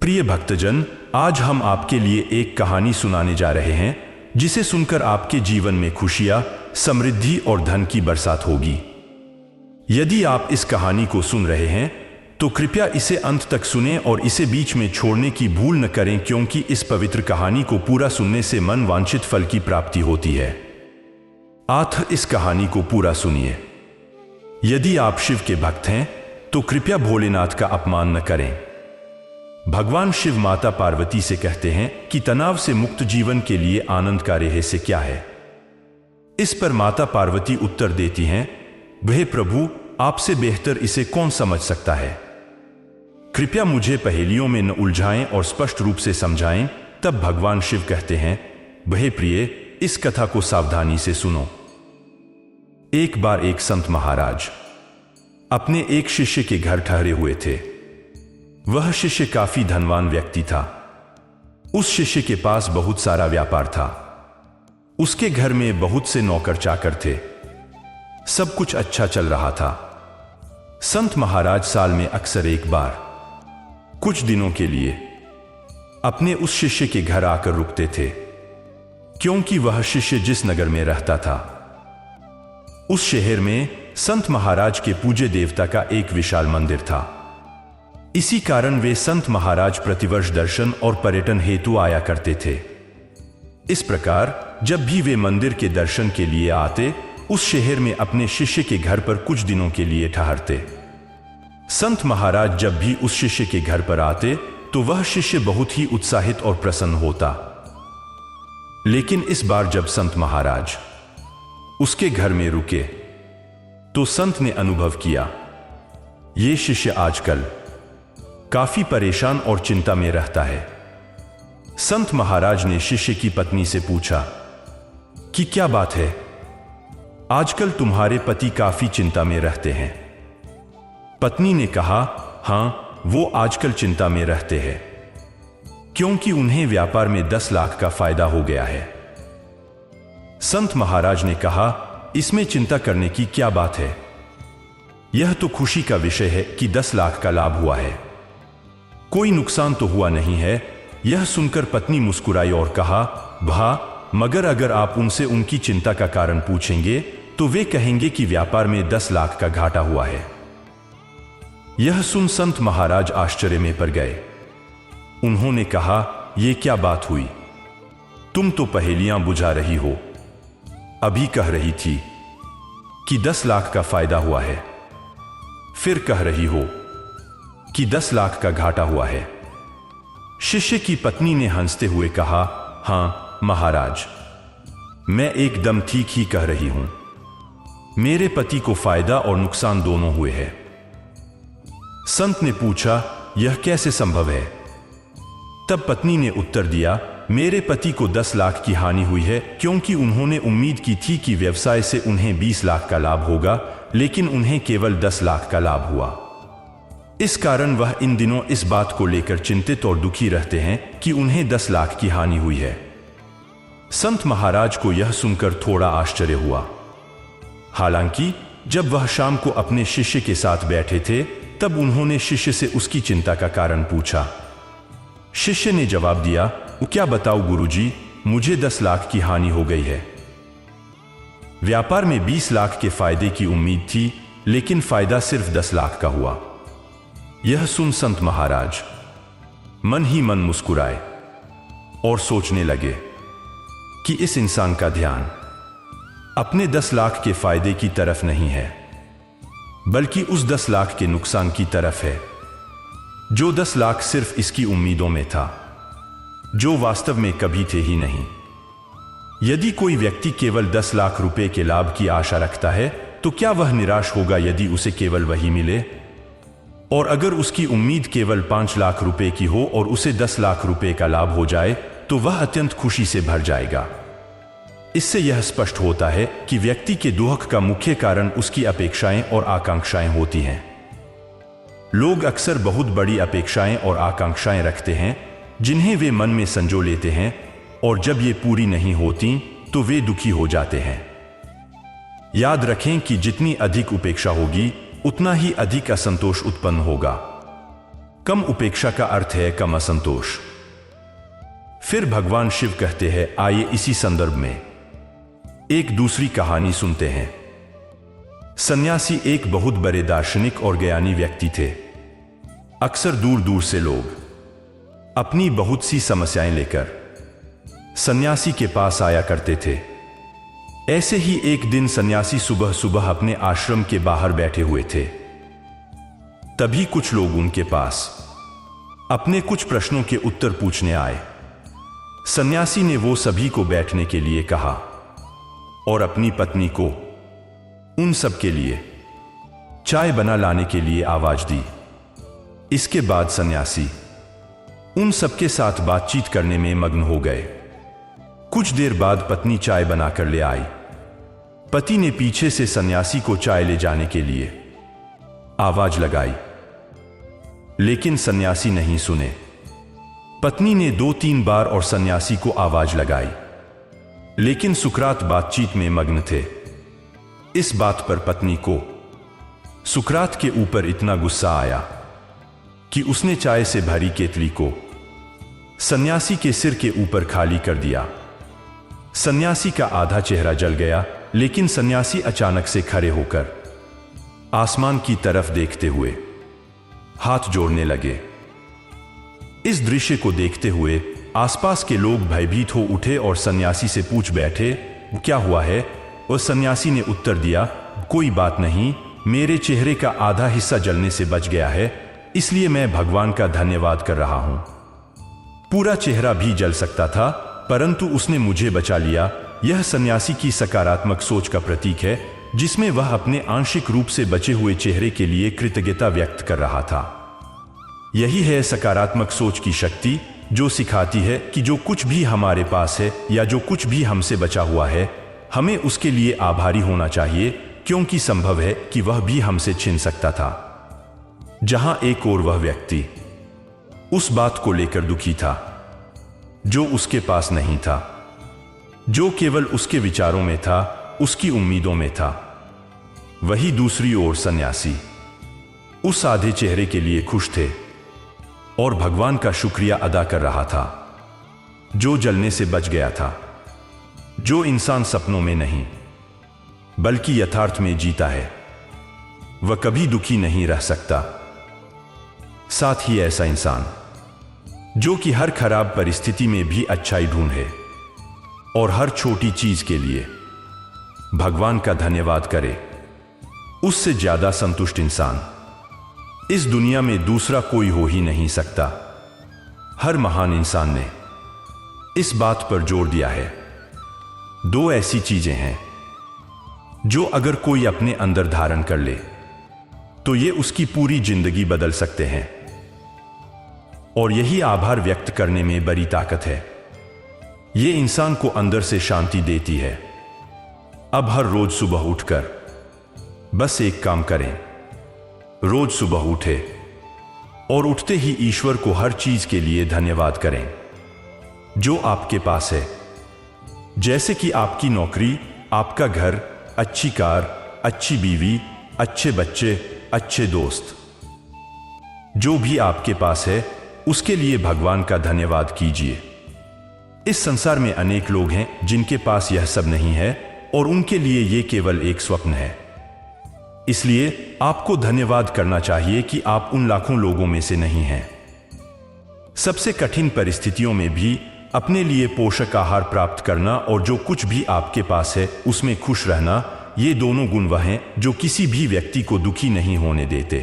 प्रिय भक्तजन, आज हम आपके लिए एक कहानी सुनाने जा रहे हैं जिसे सुनकर आपके जीवन में खुशियां, समृद्धि और धन की बरसात होगी। यदि आप इस कहानी को सुन रहे हैं तो कृपया इसे अंत तक सुनें और इसे बीच में छोड़ने की भूल न करें, क्योंकि इस पवित्र कहानी को पूरा सुनने से मन वांछित फल की प्राप्ति होती है। आप इस कहानी को पूरा सुनिए। यदि आप शिव के भक्त हैं तो कृपया भोलेनाथ का अपमान न करें। भगवान शिव माता पार्वती से कहते हैं कि तनाव से मुक्त जीवन के लिए आनंद का रहस्य क्या है। इस पर माता पार्वती उत्तर देती हैं, वह प्रभु, आपसे बेहतर इसे कौन समझ सकता है। कृपया मुझे पहेलियों में न उलझाएं और स्पष्ट रूप से समझाएं। तब भगवान शिव कहते हैं, वह प्रिय, इस कथा को सावधानी से सुनो। एक बार एक संत महाराज अपने एक शिष्य के घर ठहरे हुए थे। वह शिष्य काफी धनवान व्यक्ति था। उस शिष्य के पास बहुत सारा व्यापार था। उसके घर में बहुत से नौकर चाकर थे। सब कुछ अच्छा चल रहा था। संत महाराज साल में अक्सर एक बार कुछ दिनों के लिए अपने उस शिष्य के घर आकर रुकते थे, क्योंकि वह शिष्य जिस नगर में रहता था उस शहर में संत महाराज के पूज्य देवता का एक विशाल मंदिर था। इसी कारण वे संत महाराज प्रतिवर्ष दर्शन और पर्यटन हेतु आया करते थे। इस प्रकार जब भी वे मंदिर के दर्शन के लिए आते, उस शहर में अपने शिष्य के घर पर कुछ दिनों के लिए ठहरते। संत महाराज जब भी उस शिष्य के घर पर आते तो वह शिष्य बहुत ही उत्साहित और प्रसन्न होता। लेकिन इस बार जब संत महाराज उसके घर में रुके तो संत ने अनुभव किया, ये शिष्य आजकल काफी परेशान और चिंता में रहता है। संत महाराज ने शिष्य की पत्नी से पूछा कि क्या बात है, आजकल तुम्हारे पति काफी चिंता में रहते हैं। पत्नी ने कहा, हां, वो आजकल चिंता में रहते हैं क्योंकि उन्हें व्यापार में 10 लाख का फायदा हो गया है। संत महाराज ने कहा, इसमें चिंता करने की क्या बात है, यह तो खुशी का विषय है कि 10 लाख का लाभ हुआ है, कोई नुकसान तो हुआ नहीं है। यह सुनकर पत्नी मुस्कुराई और कहा, वाह, मगर अगर आप उनसे उनकी चिंता का कारण पूछेंगे तो वे कहेंगे कि व्यापार में 10 लाख का घाटा हुआ है। यह सुन संत महाराज आश्चर्य में पड़ गए। उन्होंने कहा, यह क्या बात हुई, तुम तो पहेलियां बुझा रही हो। अभी कह रही थी कि 10 लाख का फायदा हुआ है, फिर कह रही हो कि 10 लाख का घाटा हुआ है। शिष्य की पत्नी ने हंसते हुए कहा, हां महाराज, मैं एकदम ठीक ही कह रही हूं। मेरे पति को फायदा और नुकसान दोनों हुए हैं। संत ने पूछा, यह कैसे संभव है। तब पत्नी ने उत्तर दिया, मेरे पति को 10 लाख की हानि हुई है क्योंकि उन्होंने उम्मीद की थी कि व्यवसाय से उन्हें 20 लाख का लाभ होगा, लेकिन उन्हें केवल 10 लाख का लाभ हुआ। इस कारण वह इन दिनों इस बात को लेकर चिंतित और दुखी रहते हैं कि उन्हें 10 लाख की हानि हुई है। संत महाराज को यह सुनकर थोड़ा आश्चर्य हुआ। हालांकि जब वह शाम को अपने शिष्य के साथ बैठे थे तब उन्होंने शिष्य से उसकी चिंता का कारण पूछा। शिष्य ने जवाब दिया, क्या बताऊं गुरुजी, मुझे 10 लाख की हानि हो गई है। व्यापार में 20 लाख के फायदे की उम्मीद थी, लेकिन फायदा सिर्फ 10 लाख का हुआ। यह सुन संत महाराज मन ही मन मुस्कुराए और सोचने लगे कि इस इंसान का ध्यान अपने 10 लाख के फायदे की तरफ नहीं है, बल्कि उस 10 लाख के नुकसान की तरफ है, जो 10 लाख सिर्फ इसकी उम्मीदों में था, जो वास्तव में कभी थे ही नहीं। यदि कोई व्यक्ति केवल 10 लाख रुपए के लाभ की आशा रखता है तो क्या वह निराश होगा यदि उसे केवल वही मिले? और अगर उसकी उम्मीद केवल 5 लाख रुपए की हो और उसे 10 लाख रुपए का लाभ हो जाए तो वह अत्यंत खुशी से भर जाएगा। इससे यह स्पष्ट होता है कि व्यक्ति के दुख का मुख्य कारण उसकी अपेक्षाएं और आकांक्षाएं होती हैं। लोग अक्सर बहुत बड़ी अपेक्षाएं और आकांक्षाएं रखते हैं जिन्हें वे मन में संजो लेते हैं, और जब ये पूरी नहीं होती तो वे दुखी हो जाते हैं। याद रखें कि जितनी अधिक उपेक्षा होगी उतना ही अधिक असंतोष उत्पन्न होगा। कम उपेक्षा का अर्थ है कम असंतोष। फिर भगवान शिव कहते हैं, आइए इसी संदर्भ में एक दूसरी कहानी सुनते हैं। सन्यासी एक बहुत बड़े दार्शनिक और ज्ञानी व्यक्ति थे। अक्सर दूर दूर से लोग अपनी बहुत सी समस्याएं लेकर सन्यासी के पास आया करते थे। ऐसे ही एक दिन सन्यासी सुबह सुबह अपने आश्रम के बाहर बैठे हुए थे। तभी कुछ लोग उनके पास अपने कुछ प्रश्नों के उत्तर पूछने आए। सन्यासी ने वो सभी को बैठने के लिए कहा और अपनी पत्नी को उन सब के लिए चाय बना लाने के लिए आवाज दी। इसके बाद सन्यासी उन सबके साथ बातचीत करने में मग्न हो गए। कुछ देर बाद पत्नी चाय बनाकर ले आई। पति ने पीछे से सन्यासी को चाय ले जाने के लिए आवाज लगाई, लेकिन सन्यासी नहीं सुने। पत्नी ने 2-3 बार और सन्यासी को आवाज लगाई, लेकिन सुकरात बातचीत में मग्न थे। इस बात पर पत्नी को सुकरात के ऊपर इतना गुस्सा आया कि उसने चाय से भरी केतली को सन्यासी के सिर के ऊपर खाली कर दिया। सन्यासी का आधा चेहरा जल गया, लेकिन सन्यासी अचानक से खड़े होकर आसमान की तरफ देखते हुए हाथ जोड़ने लगे। इस दृश्य को देखते हुए आसपास के लोग भयभीत हो उठे और सन्यासी से पूछ बैठे, क्या हुआ है? और सन्यासी ने उत्तर दिया, कोई बात नहीं, मेरे चेहरे का आधा हिस्सा जलने से बच गया है, इसलिए मैं भगवान का धन्यवाद कर रहा हूं। पूरा चेहरा भी जल सकता था, परंतु उसने मुझे बचा लिया। यह सन्यासी की सकारात्मक सोच का प्रतीक है, जिसमें वह अपने आंशिक रूप से बचे हुए चेहरे के लिए कृतज्ञता व्यक्त कर रहा था। यही है सकारात्मक सोच की शक्ति, जो सिखाती है कि जो कुछ भी हमारे पास है या जो कुछ भी हमसे बचा हुआ है, हमें उसके लिए आभारी होना चाहिए, क्योंकि संभव है कि वह भी हमसे छिन सकता था। जहां एक और वह व्यक्ति उस बात को लेकर दुखी था जो उसके पास नहीं था, जो केवल उसके विचारों में था, उसकी उम्मीदों में था। वही दूसरी ओर सन्यासी उस आधे चेहरे के लिए खुश थे और भगवान का शुक्रिया अदा कर रहा था, जो जलने से बच गया था। जो इंसान सपनों में नहीं बल्कि यथार्थ में जीता है, वह कभी दुखी नहीं रह सकता। साथ ही ऐसा इंसान जो कि हर खराब परिस्थिति में भी अच्छाई ढूंढे और हर छोटी चीज के लिए भगवान का धन्यवाद करे, उससे ज्यादा संतुष्ट इंसान इस दुनिया में दूसरा कोई हो ही नहीं सकता। हर महान इंसान ने इस बात पर जोर दिया है। 2 ऐसी चीजें हैं जो अगर कोई अपने अंदर धारण कर ले तो ये उसकी पूरी जिंदगी बदल सकते हैं, और यही आभार व्यक्त करने में बड़ी ताकत है। ये इंसान को अंदर से शांति देती है। अब हर रोज सुबह उठकर बस एक काम करें। रोज सुबह उठे और उठते ही ईश्वर को हर चीज के लिए धन्यवाद करें जो आपके पास है, जैसे कि आपकी नौकरी, आपका घर, अच्छी कार, अच्छी बीवी, अच्छे बच्चे, अच्छे दोस्त। जो भी आपके पास है उसके लिए भगवान का धन्यवाद कीजिए। इस संसार में अनेक लोग हैं जिनके पास यह सब नहीं है और उनके लिए यह केवल एक स्वप्न है। इसलिए आपको धन्यवाद करना चाहिए कि आप उन लाखों लोगों में से नहीं हैं। सबसे कठिन परिस्थितियों में भी अपने लिए पोषक आहार प्राप्त करना और जो कुछ भी आपके पास है उसमें खुश रहना, ये दोनों गुण वह हैं जो किसी भी व्यक्ति को दुखी नहीं होने देते।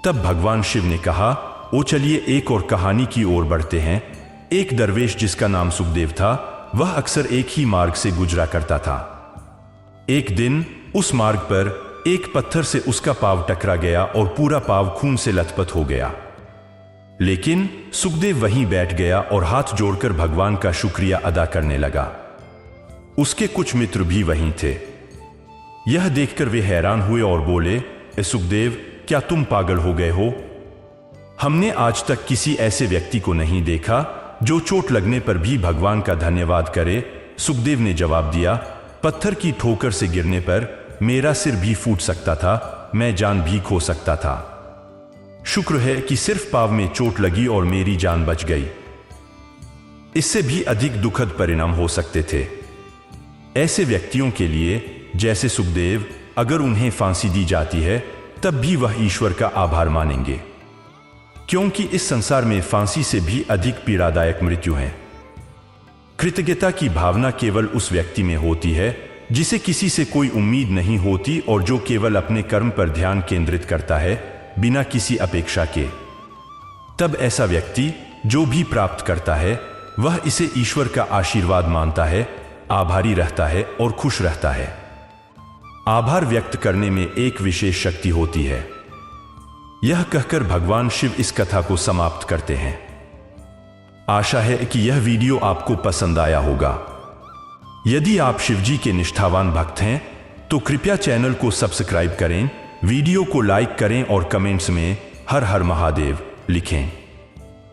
तब भगवान शिव ने कहा, ओ चलिए एक और कहानी की ओर बढ़ते हैं। एक दरवेश जिसका नाम सुखदेव था, वह अक्सर एक ही मार्ग से गुजरा करता था। एक दिन उस मार्ग पर एक पत्थर से उसका पांव टकरा गया और पूरा पांव खून से लथपथ हो गया। लेकिन सुखदेव वहीं बैठ गया और हाथ जोड़कर भगवान का शुक्रिया अदा करने लगा। उसके कुछ मित्र भी वहीं थे। यह देखकर वे हैरान हुए और बोले, ए सुखदेव, क्या तुम पागल हो गए हो? हमने आज तक किसी ऐसे व्यक्ति को नहीं देखा जो चोट लगने पर भी भगवान का धन्यवाद करे। सुखदेव ने जवाब दिया, पत्थर की ठोकर से गिरने पर मेरा सिर भी फूट सकता था, मैं जान भी खो सकता था, शुक्र है कि सिर्फ पाँव में चोट लगी और मेरी जान बच गई। इससे भी अधिक दुखद परिणाम हो सकते थे। ऐसे व्यक्तियों के लिए, जैसे सुखदेव, अगर उन्हें फांसी दी जाती है तब भी वह ईश्वर का आभार मानेंगे, क्योंकि इस संसार में फांसी से भी अधिक पीड़ादायक मृत्यु है। कृतज्ञता की भावना केवल उस व्यक्ति में होती है जिसे किसी से कोई उम्मीद नहीं होती और जो केवल अपने कर्म पर ध्यान केंद्रित करता है बिना किसी अपेक्षा के। तब ऐसा व्यक्ति जो भी प्राप्त करता है वह इसे ईश्वर का आशीर्वाद मानता है, आभारी रहता है और खुश रहता है। आभार व्यक्त करने में एक विशेष शक्ति होती है। यह कहकर भगवान शिव इस कथा को समाप्त करते हैं। आशा है कि यह वीडियो आपको पसंद आया होगा। यदि आप शिवजी के निष्ठावान भक्त हैं तो कृपया चैनल को सब्सक्राइब करें, वीडियो को लाइक करें और कमेंट्स में हर हर महादेव लिखें।